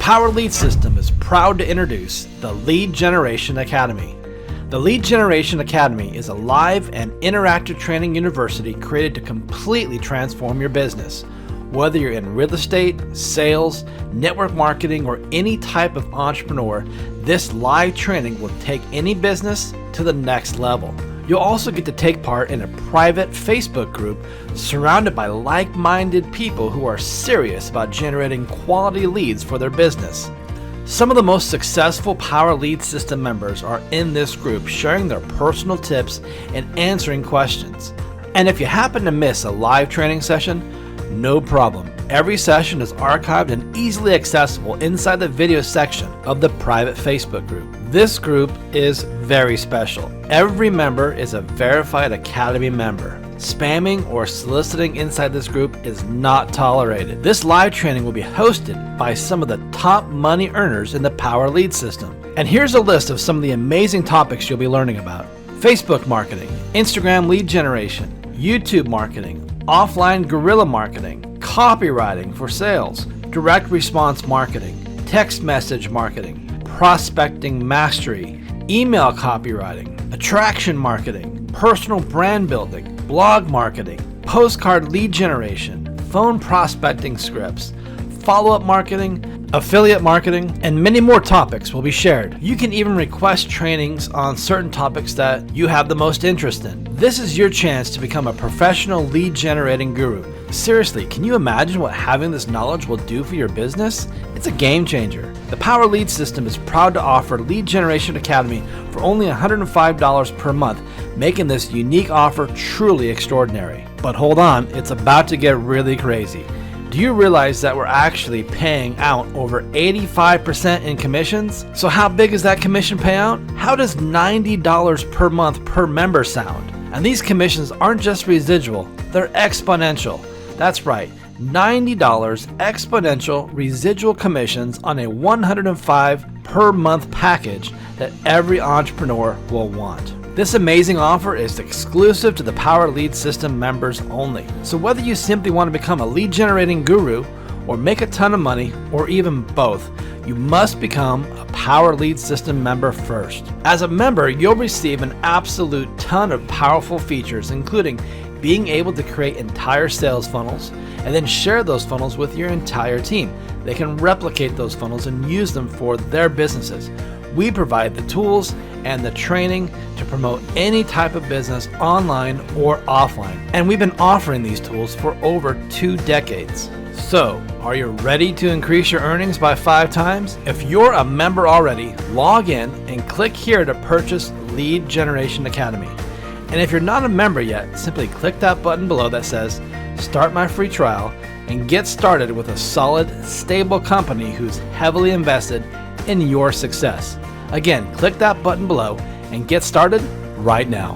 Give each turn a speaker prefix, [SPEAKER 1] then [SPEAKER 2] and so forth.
[SPEAKER 1] Power Lead System is proud to introduce the Lead Generation Academy. The Lead Generation Academy is a live and interactive training university created to completely transform your business. Whether you're in real estate, sales, network marketing, or any type of entrepreneur, this live training will take any business to the next level. You'll also get to take part in a private Facebook group surrounded by like-minded people who are serious about generating quality leads for their business. Some of the most successful Power Lead System members are in this group, sharing their personal tips and answering questions. And if you happen to miss a live training session, no problem. Every session is archived and easily accessible inside the video section of the private Facebook group. This group is very special. Every member is a verified Academy member. Spamming or soliciting inside this group is not tolerated. This live training will be hosted by some of the top money earners in the Power Lead System. And here's a list of some of the amazing topics you'll be learning about: Facebook marketing, Instagram lead generation, YouTube marketing, offline guerrilla marketing, copywriting for sales, direct response marketing, text message marketing, prospecting mastery, email copywriting, attraction marketing, personal brand building, blog marketing, postcard lead generation, phone prospecting scripts, follow-up marketing, affiliate marketing, and many more topics will be shared. You can even request trainings on certain topics that you have the most interest in. This is your chance to become a professional lead generating guru. Seriously, can you imagine what having this knowledge will do for your business? It's a game changer. The Power Lead System is proud to offer Lead Generation Academy for only $105 per month, making this unique offer truly extraordinary. But hold on, it's about to get really crazy. Do you realize that we're actually paying out over 85% in commissions? So how big is that commission payout? How does $90 per month per member sound? And these commissions aren't just residual, they're exponential. That's right, $90 exponential residual commissions on a $105 per month package that every entrepreneur will want. This amazing offer is exclusive to the Power Lead System members only. So whether you simply want to become a lead generating guru or make a ton of money, or even both, you must become a Power Lead System member first. As a member, you'll receive an absolute ton of powerful features, including being able to create entire sales funnels and then share those funnels with your entire team. They can replicate those funnels and use them for their businesses. We provide the tools and the training to promote any type of business online or offline. And we've been offering these tools for over 2 decades. So, are you ready to increase your earnings by 5 times? If you're a member already, log in and click here to purchase Lead Generation Academy. And if you're not a member yet, simply click that button below that says Start My Free Trial and get started with a solid, stable company who's heavily invested in your success. Again, click that button below and get started right now.